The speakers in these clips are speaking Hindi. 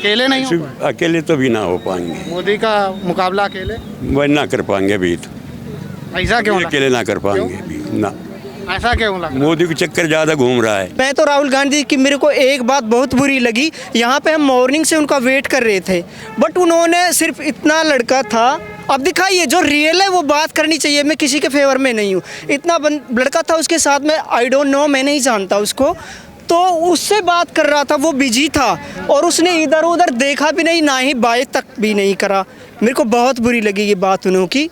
अकेले नहीं हो पाए? अकेले तो भी ना हो पाएंगे, मोदी का मुकाबला अकेले वह ना कर पाएंगे अभी तो, ऐसा क्यों अकेले ना कर पाएंगे अभी ना, ऐसा क्यों लगा? मोदी के चक्कर ज़्यादा घूम रहा है। मैं तो राहुल गांधी की मेरे को एक बात बहुत बुरी लगी, यहाँ पे हम मॉर्निंग से उनका वेट कर रहे थे, बट उन्होंने सिर्फ इतना लड़का था। अब दिखाइए जो रियल है वो बात करनी चाहिए, मैं किसी के फेवर में नहीं हूँ। इतना लड़का था उसके साथ में, आई डोंट नो, मैं नहीं जानता उसको, तो उससे बात कर रहा था, वो बिजी था और उसने इधर उधर देखा भी नहीं, ना ही बाय तक भी नहीं करा। मेरे को बहुत बुरी लगी ये बात उन्होंने की,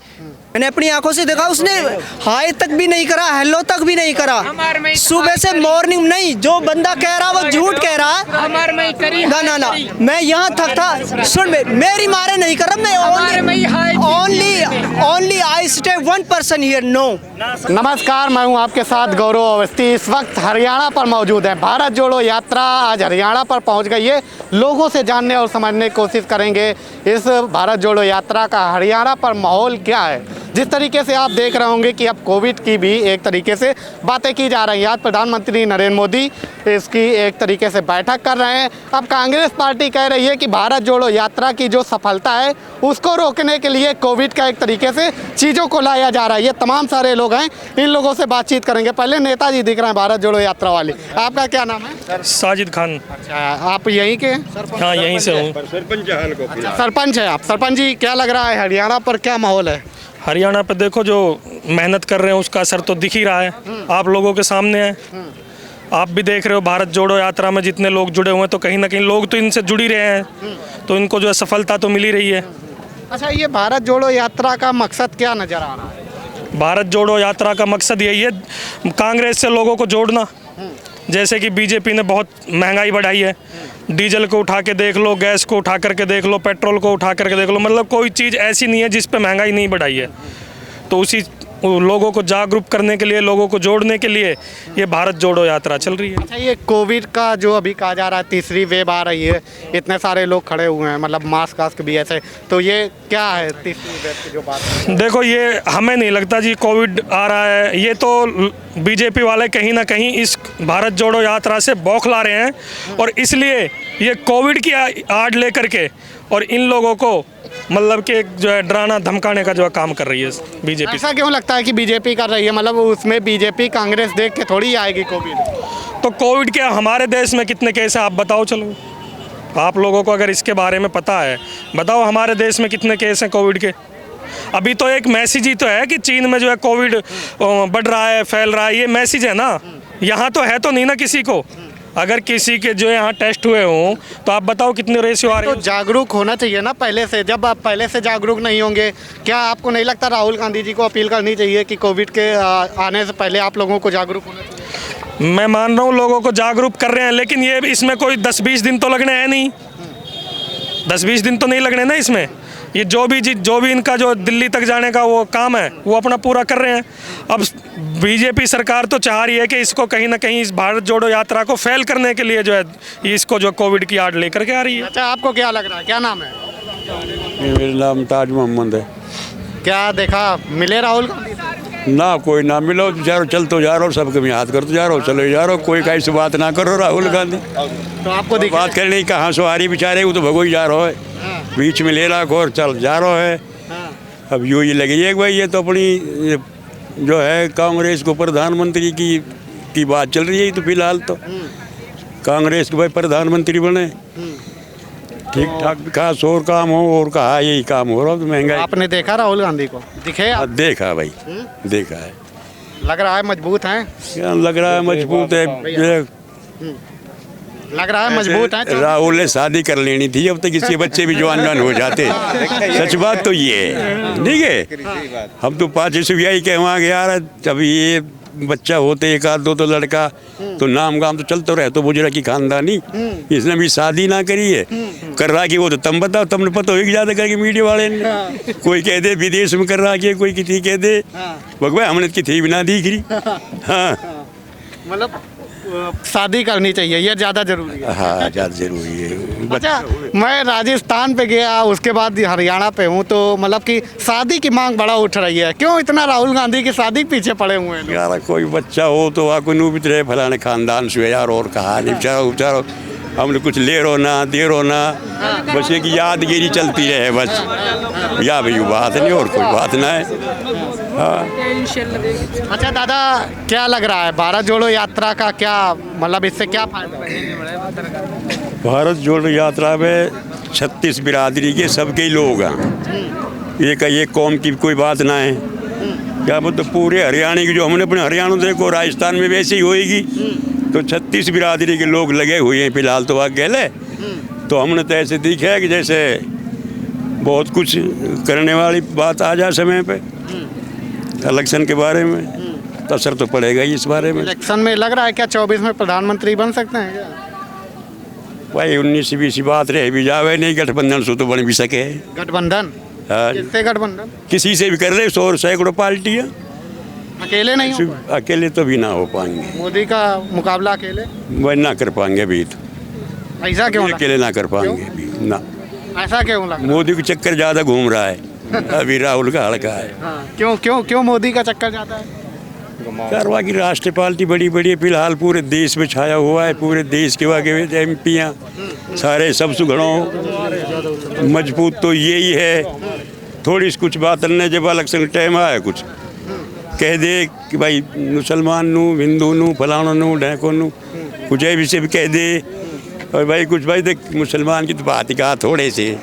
मैंने अपनी आंखों से देखा, उसने हाय तक भी नहीं करा, हेलो तक भी नहीं करा। सुबह से मॉर्निंग नहीं, जो बंदा कह रहा वो झूठ कह रहा। ना ना ना, मैं यहाँ तक था, सुन मेरी मारे नहीं कर रहा, मैं only I stay one person here, no. नमस्कार, मैं हूं आपके साथ गौरव अवस्थी। इस वक्त हरियाणा पर मौजूद है। भारत जोड़ो यात्रा आज हरियाणा पर पहुंच गई है। लोगों से जानने और समझने की कोशिश करेंगे इस भारत जोड़ो यात्रा का हरियाणा पर माहौल क्या है। जिस तरीके से आप देख रहे होंगे कि अब कोविड की भी एक तरीके से बातें की जा रही हैं। आज प्रधानमंत्री नरेंद्र मोदी इसकी एक तरीके से बैठक कर रहे हैं। अब कांग्रेस पार्टी कह रही है कि भारत जोड़ो यात्रा की जो सफलता है उसको रोकने के लिए कोविड का एक तरीके से चीज़ों को लाया जा रहा है। ये तमाम सारे लोग हैं, इन लोगों से बातचीत करेंगे। पहले नेताजी दिख रहे हैं भारत जोड़ो यात्रा वाले। आपका क्या नाम है? साजिद खान। अच्छा, आप यहीं के? हाँ, यहीं से हूँ। सरपंच है आप? सरपंच जी, क्या लग रहा है हरियाणा पर क्या माहौल है? हरियाणा पे देखो, जो मेहनत कर रहे हैं उसका असर तो दिख ही रहा है, आप लोगों के सामने है। आप भी देख रहे हो भारत जोड़ो यात्रा में जितने लोग जुड़े हुए हैं, तो कहीं ना कहीं लोग तो इनसे जुड़ ही रहे हैं, तो इनको जो है सफलता तो मिल ही रही है। अच्छा, ये भारत जोड़ो यात्रा का मकसद क्या नजर आ रहा है? भारत जोड़ो यात्रा का मकसद यही है, कांग्रेस से लोगों को जोड़ना। जैसे कि बीजेपी ने बहुत महंगाई बढ़ाई है, डीजल को उठा के देख लो, गैस को उठा करके देख लो, पेट्रोल को उठा करके देख लो, मतलब कोई चीज़ ऐसी नहीं है जिस पे महंगाई नहीं बढ़ाई है। तो उसी लोगों को जागरूक करने के लिए, लोगों को जोड़ने के लिए ये भारत जोड़ो यात्रा चल रही है। अच्छा, ये कोविड का जो अभी कहा जा रहा है तीसरी वेव आ रही है, इतने सारे लोग खड़े हुए हैं, मतलब मास्क भी ऐसे, तो ये क्या है तीसरी वेव की जो बात है? देखो, ये हमें नहीं लगता जी कोविड आ रहा है, ये तो बीजेपी वाले कहीं ना कहीं इस भारत जोड़ो यात्रा से बौखला रहे हैं और इसलिए ये कोविड की आड़ लेकर के और इन लोगों को मतलब कि जो है डराना धमकाने का जो है काम कर रही है बीजेपी। ऐसा क्यों लगता है कि बीजेपी कर रही है? मतलब उसमें बीजेपी कांग्रेस देख के थोड़ी आएगी कोविड। तो कोविड के हमारे देश में कितने केस है आप बताओ, चलो आप लोगों को अगर इसके बारे में पता है बताओ, हमारे देश में कितने केस हैं कोविड के? अभी तो एक मैसेज ही तो है कि चीन में जो है कोविड बढ़ रहा है, फैल रहा है, ये मैसेज है ना। यहाँ तो है तो नहीं ना किसी को। अगर किसी के जो यहाँ टेस्ट हुए हों तो आप बताओ कितने रेशियो आ रहे हैं। तो जागरूक होना चाहिए ना पहले से। जब आप पहले से जागरूक नहीं होंगे, क्या आपको नहीं लगता राहुल गांधी जी को अपील करनी चाहिए कि कोविड के आने से पहले आप लोगों को जागरूक होना चाहिए? मैं मान रहा हूँ लोगों को जागरूक कर रहे हैं, लेकिन ये इसमें कोई 10-20 दिन तो लगने हैं नहीं, 10-20 दिन तो नहीं लगने ना इसमें। ये जो भी इनका जो दिल्ली तक जाने का वो काम है वो अपना पूरा कर रहे हैं। अब बीजेपी सरकार तो चाह रही है कि इसको कहीं ना कहीं इस भारत जोड़ो यात्रा को फेल करने के लिए जो है इसको जो कोविड की आड़ लेकर के आ रही है। अच्छा, आपको क्या लग रहा है? क्या नाम है? मेरा नाम ताज मोहम्मद है। क्या देखा, मिले राहुल गांधी से? ना कोई ना मिलो, जा चल तो जा रहा हो, सबके में याद करते जा रहा हो, चले जा रहा हो, कोई कैसी बात ना करो राहुल गांधी। तो आपको बात करने की कहाँ सवारी बेचारे, वो तो भगोई जा रहा है, बीच में ले रहा और चल जा रहा है। अब यूँ ही लगी है भाई, ये तो अपनी जो है कांग्रेस को प्रधानमंत्री की बात चल रही है। तो फिलहाल तो कांग्रेस को भाई प्रधानमंत्री बने, ठीक ठाक विकास और काम हो, और कहा यही काम हो रहा है। तो महंगाई आपने देखा राहुल गांधी को? दिखे आप? देखा भाई, देखा है। लग रहा है मजबूत हैं? क्या लग रहा है? मजबूत है, लग रहा है मजबूत है। राहुल ने शादी कर लेनी थी, अब तक इसके बच्चे भी जवान हो जाते। सच बात तो ये है, ठीक है। हम तो 5 ईस्वी के वहाँ गया रहा, जब ये बच्चा होते एक आध दो तो लड़का तो नाम गाम तो चलते रहे, तो बुजुर्ग की खानदानी। इसने भी शादी ना करी है, कर रहा कि वो तो तुम बताओ, तुमने पता होगी ज़्यादा करके मीडिया वाले ने। कोई कह दे विदेश में कर रहा कि, कोई किसी कह दे भगवान हमने किसी भी ना दिख रही। हाँ, मतलब शादी करनी चाहिए, ये ज़्यादा जरूरी है। हाँ, ज़्यादा जरूरी है। अच्छा, मैं राजस्थान पे गया, उसके बाद हरियाणा पे हूँ, तो मतलब कि शादी की मांग बड़ा उठ रही है। क्यों इतना राहुल गांधी की शादी के पीछे पड़े हुए हैं? यार कोई बच्चा हो तो वहाँ कोई नूबित रहे फलाने खानदान से यार, और कहा नहीं बेचारो हमने कुछ ले रो ना दे रो ना, बस एक यादगिरी चलती रहे बस, या भाई बात नहीं और कोई बात ना है। हाँ। अच्छा दादा, क्या लग रहा है भारत जोड़ो यात्रा का, क्या मतलब इससे क्या फायदा है? भारत जोड़ो यात्रा में 36 बिरादरी के सबके ही लोग हैं, एक कौम की कोई बात ना है। क्या मतलब पूरे हरियाणा की, जो हमने अपने हरियाणा देखो, राजस्थान में वैसे ही होएगी, तो 36 बिरादरी के लोग लगे हुए हैं फिलहाल तो अकेले। तो हमने तो ऐसे देखा है कि जैसे बहुत कुछ करने वाली बात आ जाए समय पे इलेक्शन के बारे में, तो असर तो पड़ेगा ही इस बारे में। इलेक्शन में लग रहा है क्या 24 में प्रधानमंत्री बन सकते हैं क्या? भाई 19-20 बात रह भी जावे नहीं, गठबंधन से तो बन भी सके। गठबंधन? हाँ, किससे गठबंधन? किसी से भी कर रहे 100 सैकड़ों पार्टियाँ, अकेले नहीं हो पाए? अकेले तो भी ना हो पाएंगे, मोदी का मुकाबला अकेले वह ना कर पाएंगे अभी तो, ऐसा क्यों लगा? अकेले ना कर पाएंगे अभी ना। ऐसा क्यों लगा? मोदी का चक्कर ज़्यादा घूम रहा है अभी, राहुल का हल्का है। हाँ, क्यों क्यों क्यों मोदी का चक्कर जाता है? कारवा की राष्ट्रीय पार्टी बड़ी बड़ी फिलहाल पूरे देश में छाया हुआ है, पूरे देश के वाके MP सारे सब सुगड़ों मजबूत तो यही है। थोड़ी सी कुछ बात करने जब इलेक्शन टाइम आया कुछ कह दे कि भाई मुसलमान नू हिंदू नू फलाना नू ढैको नू कुछ भी से भी कह दे, और भाई कुछ भाई देख मुसलमान की तो बात ही कहा, थोड़े से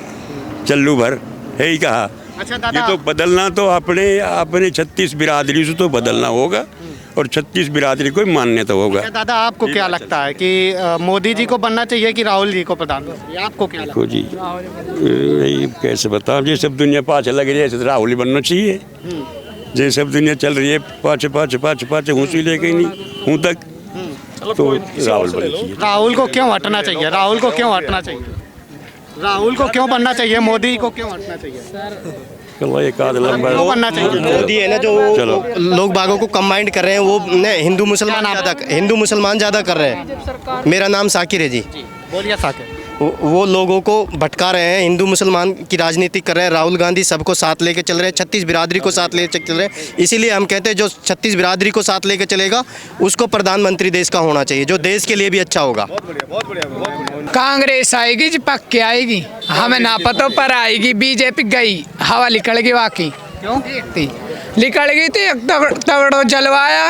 चल्लू भर है ही कहा। अच्छा दादा, ये तो बदलना तो अपने 36 बिरादरी से तो बदलना होगा, और 36 बिरादरी को मानने तो होगा। अच्छा दादा, आपको क्या लगता है कि मोदी जी को बनना चाहिए कि राहुल जी को प्रधानमंत्री? आपको क्या लगता देखो जी, ये कैसे बताओ, ये सब दुनिया पाँच लग रही है, ऐसे तो राहुल ही बनना चाहिए। ये सब दुनिया चल रही है पाँच हूँसी लेके नहीं हूँ तक, तो राहुल बनना चाहिए। राहुल को क्यों हटना चाहिए? राहुल को क्यों हटना चाहिए? राहुल को क्यों बनना चाहिए? मोदी को क्यों हटना चाहिए? चलो एक आध लंबा क्यों बनना चाहिए? मोदी है ना, जो चलो। लोग बागों को कंबाइंड कर रहे हैं, वो हिंदू मुसलमान ज़्यादा कर रहे हैं। मेरा नाम साकिर है जी। बोलिए साकिर। वो लोगों को भटका रहे हैं, हिंदू मुसलमान की राजनीति कर रहे हैं। राहुल गांधी सबको साथ लेके चल रहे हैं, 36 बिरादरी को साथ लेके चल रहे हैं। इसीलिए हम कहते हैं जो 36 बिरादरी को साथ लेके चलेगा उसको प्रधानमंत्री देश का होना चाहिए, जो देश के लिए भी अच्छा होगा। कांग्रेस आएगी जी, पक्के आएगी, हमें ना पता पर आएगी। बीजेपी गई, हवा निकल गई वाकई। क्यों निकल गई थी? एक तगड़ो जलवाया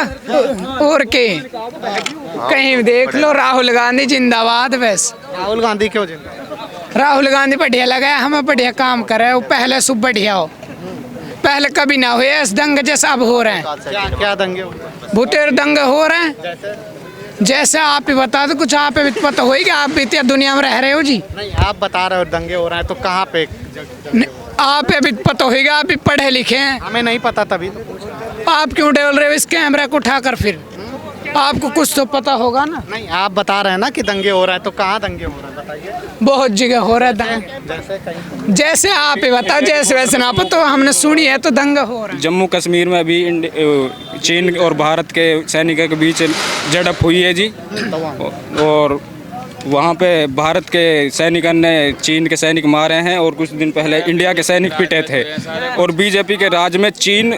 और के कहीं देख लो। राहुल गांधी जिंदाबाद। बस राहुल गांधी क्यों जिंदाबाद? राहुल गांधी बढ़िया लगा है, हमें बढ़िया काम करे, वो पहले सब बढ़िया हो, पहले कभी ना हुए इस दंगे जैसा अब हो रहे हैं। क्या दंगे हो रहे हैं? भूतेर दंगे हो रहे हैं। जैसे आप ही बता दो कुछ, आप भी पता होगी, आप भी इतनी दुनिया में रह रहे हो जी। नहीं, आप बता रहे हो दंगे हो रहे हैं, तो कहाँ पे? आप भी पता होगा, आप भी पढ़े लिखे हैं। हमें नहीं पता, तभी तो। आप क्यों बोल रहे हो इस कैमरे को उठाकर? फिर आपको कुछ तो पता होगा ना। नहीं, आप बता रहे हैं ना कि दंगे हो रहा है, तो कहाँ दंगे हो रहा है बताइए। बहुत जगह हो रहा है दंगे। जैसे कहीं जैसे आप ही बताओ, जैसे वैसे ना पता, तो हमने सुनी है तो दंगा हो रहा है। जम्मू कश्मीर में अभी चीन और भारत के सैनिकों के बीच झड़प हुई है जी, और वहाँ पे भारत के सैनिकों ने चीन के सैनिक मारे हैं, और कुछ दिन पहले इंडिया के सैनिक पिटे थे। और बीजेपी के राज में चीन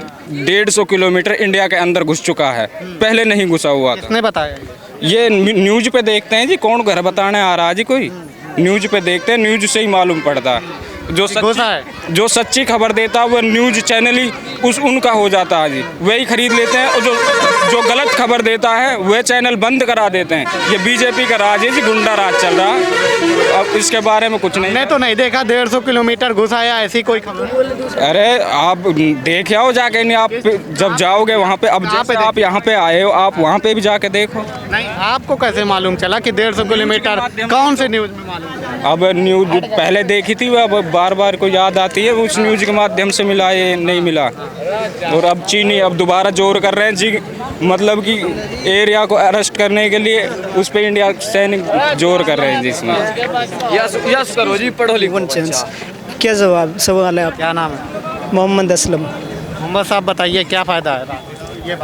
150 किलोमीटर इंडिया के अंदर घुस चुका है, पहले नहीं घुसा हुआ था। किसने बताया? ये न्यूज़ पे देखते हैं जी, कौन घर बताने आ रहा है जी? कोई न्यूज़ पे देखते हैं, न्यूज़ से ही मालूम पड़ता है। जो सच्ची खबर देता है वो न्यूज़ चैनल ही उनका हो जाता है जी, वही खरीद लेते हैं, और जो गलत खबर देता है वह चैनल बंद करा देते हैं। ये बीजेपी का राज है जी, गुंडा राज चल रहा है। अब इसके बारे में कुछ नहीं। मैंने तो नहीं देखा 150 किलोमीटर घुस आया, ऐसी कोई खबर। अरे आप देख आओ जाके, नहीं आप जब जाओगे वहाँ पे, अब जैसे आप यहाँ पे आए हो, आप वहाँ पे भी जाके देखो। नहीं, आपको कैसे मालूम चला कि 150 किलोमीटर? कौन से न्यूज़ में मालूम चला? अब न्यूज़ पहले देखी थी, अब बार बार को याद आती है, उस न्यूज़ के माध्यम से मिला, ये नहीं मिला। और अब चीनी अब दोबारा जोर कर रहे हैं जी, मतलब कि एरिया को अरेस्ट करने के लिए उस पर इंडिया सैनिक जोर कर रहे हैं जी। इसमें यस करो जी, पढ़ो लिखो। क्या सवाल है आप? क्या नाम है? मोहम्मद असलम। मोहम्मद साहब बताइए, क्या फ़ायदा है ये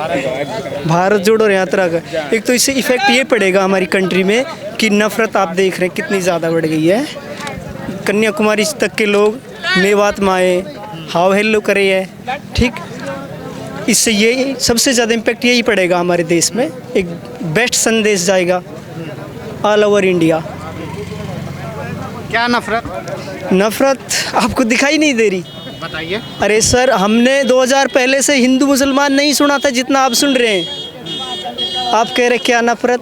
भारत जोड़ो यात्रा का? एक तो इससे इफेक्ट ये पड़ेगा हमारी कंट्री में कि नफरत आप देख रहे हैं कितनी ज़्यादा बढ़ गई है। कन्याकुमारी तक के लोग मेवात में आए, हाव हेलो करे है, ठीक। इससे ये सबसे ज़्यादा इम्पेक्ट यही पड़ेगा हमारे देश में। एक बेस्ट संदेश जाएगा ऑल ओवर इंडिया क्या नफरत? नफरत आपको दिखाई नहीं दे रही? बताइए। अरे सर, हमने 2000 पहले से हिंदू मुसलमान नहीं सुना था जितना आप सुन रहे हैं। आप कह रहे क्या नफरत?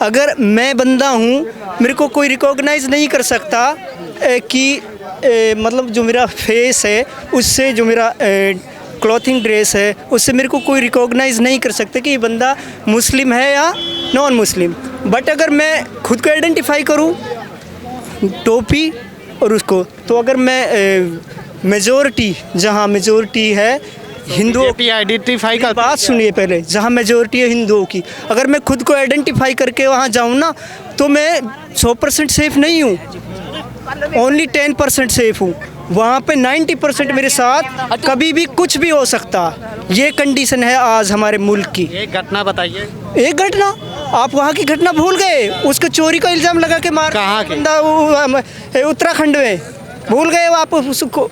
अगर मैं बंदा हूँ, मेरे को कोई रिकॉग्नाइज नहीं कर सकता कि मतलब जो मेरा फेस है उससे, जो मेरा क्लॉथिंग ड्रेस है उससे मेरे को कोई रिकॉग्नाइज नहीं कर सकता कि ये बंदा मुस्लिम है या नॉन मुस्लिम। बट अगर मैं खुद को आइडेंटिफाई करूँ टोपी और उसको, तो अगर मैं मेजॉरिटी, जहाँ मेजॉरिटी है हिंदुओं की, आइडेंटिफाई का बात सुनिए पहले, जहाँ मेजॉरिटी है हिंदुओं की, अगर मैं खुद को आइडेंटिफाई करके वहाँ जाऊँ ना, तो मैं 100% सेफ नहीं हूँ, ओनली 10% सेफ हूँ। वहाँ पे 90% मेरे साथ कभी भी कुछ भी हो सकता। ये कंडीशन है आज हमारे मुल्क की। एक घटना बताइए। एक घटना? आप वहाँ की घटना भूल गए? उसको चोरी का इल्ज़ाम लगा के मार, कहाँ की? उत्तराखंड में, भूल गए आप उसको?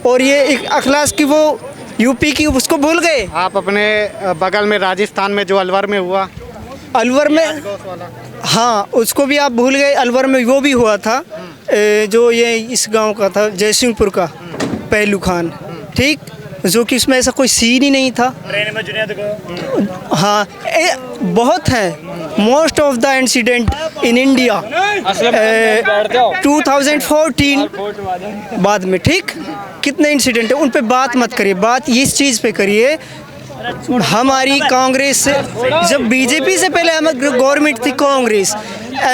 और ये एक अखलास की वो यूपी की, उसको भूल गए? आप अपने बगल में राजस्थान में जो अलवर में हुआ, अलवर में, हाँ उसको भी आप भूल गए। अलवर में वो भी हुआ था, जो ये इस गांव का था, जयसिंहपुर का, पहलू खान, ठीक, जो कि इसमें ऐसा कोई सीन ही नहीं था। हाँ, बहुत है। Most of the incident in India 2014 बाद में, ठीक, कितने इंसिडेंट है, उन पे बात मत करिए, बात इस चीज़ पे करिए। हमारी कांग्रेस से, जब बीजेपी से पहले हमारी गवर्नमेंट थी कांग्रेस,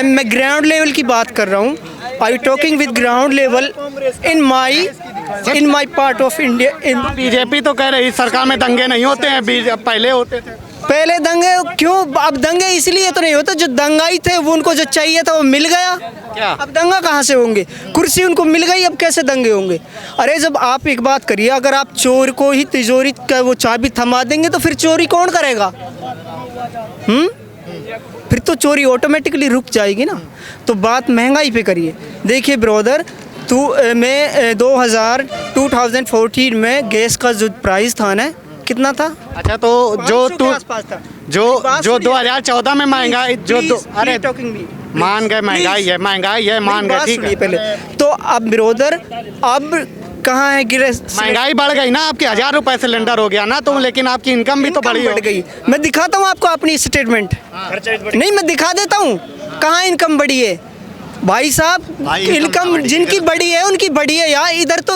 मैं ग्राउंड लेवल की बात कर रहा हूँ। I talking with ground level in my part of India. BJP तो कह रही है सरकार में दंगे नहीं होते हैं, पहले होते थे। पहले दंगे क्यों? अब दंगे इसलिए तो नहीं होते, जो दंगाई थे वो, उनको जो चाहिए था वो मिल गया। क्या? अब दंगा कहाँ से होंगे? कुर्सी उनको मिल गई, अब कैसे दंगे होंगे? अरे जब आप एक बात करिए, अगर आप चोर को ही तिजोरी का वो चाबी थमा देंगे तो फिर चोरी कौन करेगा? फिर तो चोरी ऑटोमेटिकली रुक जाएगी ना। तो बात महंगाई पे करिए। देखिए ब्रदर, मैं 2014 में गैस का जो प्राइस था ना, कितना था? अच्छा, तो जो 2014 में महंगाई, अरे मान गए महंगाई है, मान गए, ठीक है। पहले तो अब ब्रदर, अब कहाँ है गिरे? महंगाई बढ़ गई ना, आपके 1000 रुपए सिलेंडर हो गया ना, तो लेकिन आपकी इनकम भी तो बढ़ी बढ़ गई। मैं दिखाता हूँ आपको अपनी स्टेटमेंट। नहीं, मैं दिखा देता हूँ कहाँ इनकम बढ़ी है भाई साहब। इनकम जिनकी बढ़ी है उनकी बढ़ी है यार। इधर तो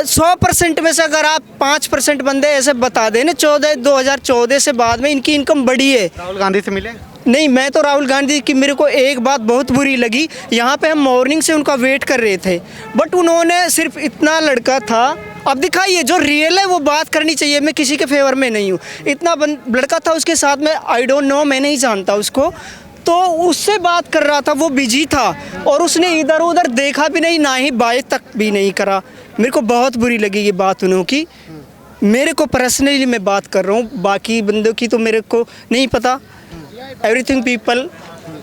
100% में से अगर आप 5% बंदे ऐसे बता दें ना, 2014 से बाद में इनकी इनकम बढ़ी है। राहुल गांधी से मिले? नहीं, मैं तो राहुल गांधी की, मेरे को एक बात बहुत बुरी लगी, यहाँ पे हम मॉर्निंग से उनका वेट कर रहे थे, बट उन्होंने सिर्फ इतना लड़का था। अब दिखाइए, जो रियल है वो बात करनी चाहिए। मैं किसी के फेवर में नहीं हूँ। इतना लड़का था उसके साथ में, आई डोंट नो, मैं नहीं जानता उसको, तो उससे बात कर रहा था, वो बिजी था और उसने इधर उधर देखा भी नहीं, ना ही बात तक भी नहीं करा। मेरे को बहुत बुरी लगी ये बात उन्होंने की। मेरे को पर्सनली मैं बात कर रहा हूँ, बाकी बंदों की तो मेरे को नहीं पता। Everything people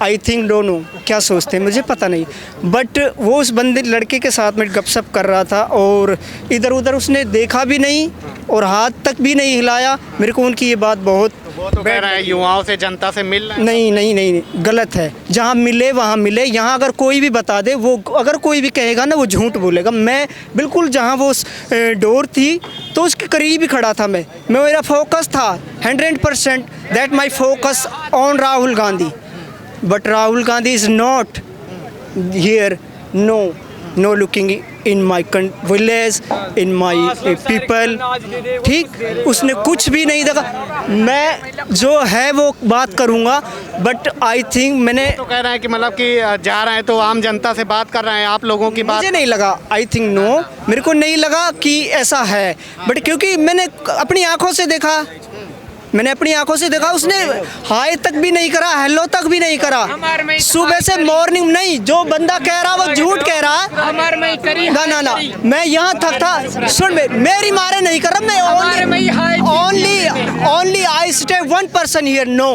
I think don't know क्या सोचते हैं, मुझे पता नहीं। बट वो उस बंदे लड़के के साथ में गपशप कर रहा था और इधर उधर उसने देखा भी नहीं और हाथ तक भी नहीं हिलाया। मेरे को उनकी ये बात बहुत, वो तो कह रहा है युवाओं से, जनता से मिल रहे हैं। नहीं, गलत है। जहाँ मिले वहाँ मिले। यहाँ अगर कोई भी बता दे, वो अगर कोई भी कहेगा ना, वो झूठ बोलेगा। मैं बिल्कुल जहाँ वो डोर थी तो उसके करीब ही खड़ा था। मैं मेरा फोकस था 100% that my focus on Rahul Gandhi. But Rahul Gandhi is not here, no looking in my village, in my people, ठीक। उसने कुछ भी नहीं देखा। मैं जो है वो बात करूँगा, बट आई थिंक मैंने तो कह रहे हैं कि मतलब कि जा रहे हैं तो आम जनता से बात कर रहे हैं, आप लोगों की बात। मुझे नहीं लगा, आई थिंक नो, मेरे को नहीं लगा कि ऐसा है। बट क्योंकि मैंने अपनी आँखों से देखा, उसने हाय तक भी नहीं करा, हेलो तक भी नहीं करा। सुबह से मॉर्निंग नहीं, जो बंदा कह रहा वो झूठ कह रहा है। ना, मैं यहाँ तक था, सुन, मेरी मारे नहीं कर रहा मैं, only I stay 1 person here. No,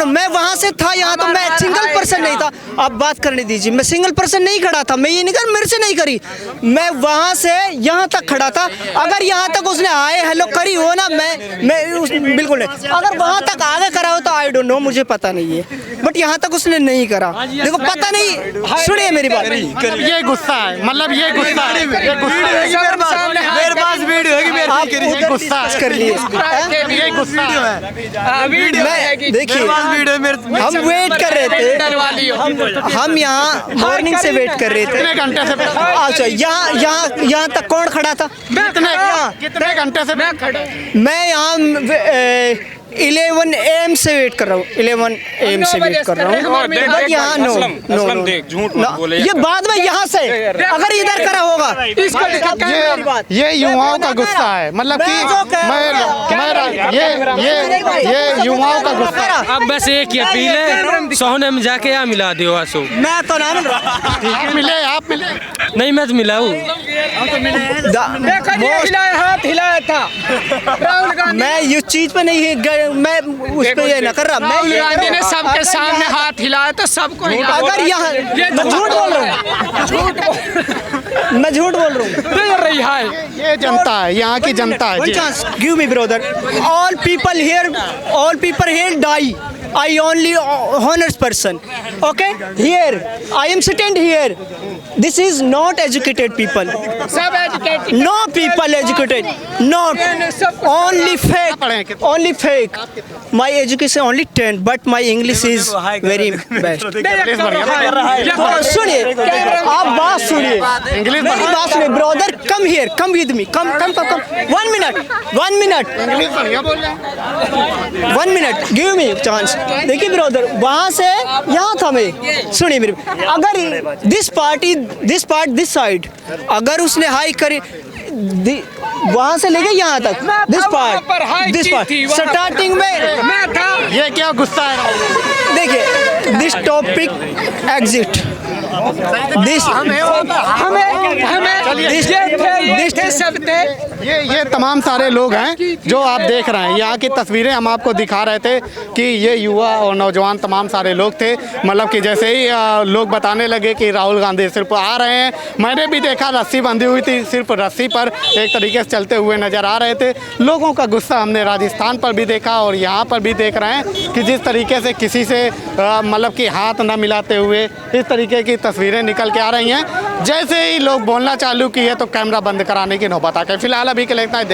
मैं वहाँ से था, यहाँ तो मैं सिंगल पर्सन नहीं था। आप बात करने दीजिए, मैं सिंगल पर्सन नहीं खड़ा था। मैं ये नहीं कर, मेरे से नहीं करी, मैं वहाँ से यहाँ तक खड़ा था। अगर यहाँ तक उसने हाय हेलो करी हो ना, मैं बिल्कुल नहीं। अगर वहाँ तक आगे करा हो तो आई डोंट नो, मुझे पता नहीं है, बट यहाँ तक उसने नहीं करा। देखो पता नहीं, सुनिए मेरी बात। ये गुस्सा है, मतलब ये गुस्सा है, ये गुस्सा है, मेरे पास वीडियो है कि मेरे आप ये गुस्सा है, कर लिए ये गुस्सा है। मैं देखिए, हम वेट कर रहे थे, हम यहाँ मॉर्निंग से वेट कर रहे थे। कितने घंटे से? अच्छा, यहाँ तक कौन खड़ा था? कितने घंटे से? मैं यहाँ 11 AM से वेट कर रहा हूँ, 11 AM से वेट कर रहा हूँ, बट यहाँ नो, देख झूठ मत बोले। ये बाद में यहाँ से अगर इधर करा होगा, ये युवाओं का गुस्सा है, मतलब कि ये युवाओं का गुस्सा है। अब बस एक ही अपील है, सोहने में जाके यहाँ मिला दो आसो। मैं तो ना मिल रहा। आप मिले? नहीं, मैं तो मिला हूँ। हाथ हिलाया था राहुल गांधी। मैं इस चीज पे नहीं मैं उस पे ये न कर रहा। मैं राहुल गांधी ने सबके सामने हाथ हिलाया तो सबको हिलाया। अगर यहाँ मैं झूठ बोल रहा हूँ, मैं झूठ बोल रहा हूँ। ये जनता है, यहाँ की जनता है। One chance, give me brother. All people here die. I only honest person. Okay? Here, I am sitting here. This is not educated people. सब educated. No people educated. Not. Only fake. Only fake. My education only 10, but my English is very best. सुनिए, आप बात सुनिए, मेरी बात सुनिए, brother come here, come with me, come 1 minute, give me chance. देखिए ब्रदर, वहाँ से यहाँ था मैं, सुनिए मेरी, अगर दिस दिस साइड अगर उसने हाई करे वहाँ से लेके यहाँ तक, दिस पार्ट स्टार्टिंग में मैं था। ये क्या गुस्सा है? देखिए, दिस टॉपिक एग्जिट, दिस ये तमाम सारे लोग हैं जो आप देख रहे हैं। यहाँ की तस्वीरें हम आपको दिखा रहे थे कि ये युवा और नौजवान तमाम सारे लोग थे। मतलब कि जैसे ही लोग बताने लगे कि राहुल गांधी सिर्फ आ रहे हैं, मैंने भी देखा रस्सी बंधी हुई थी, सिर्फ रस्सी पर एक तरीके से चलते हुए नज़र आ रहे थे। लोगों का गुस्सा हमने राजस्थान पर भी देखा और यहाँ पर भी देख रहे हैं कि जिस तरीके से किसी से मतलब कि हाथ न मिलाते हुए इस तरीके की तस्वीरें निकल के आ रही हैं। जैसे ही लोग बोलना चालू किए तो कैमरा बंद कराने की नौबत आ गई। फिलहाल अभी के लिए इतना ही।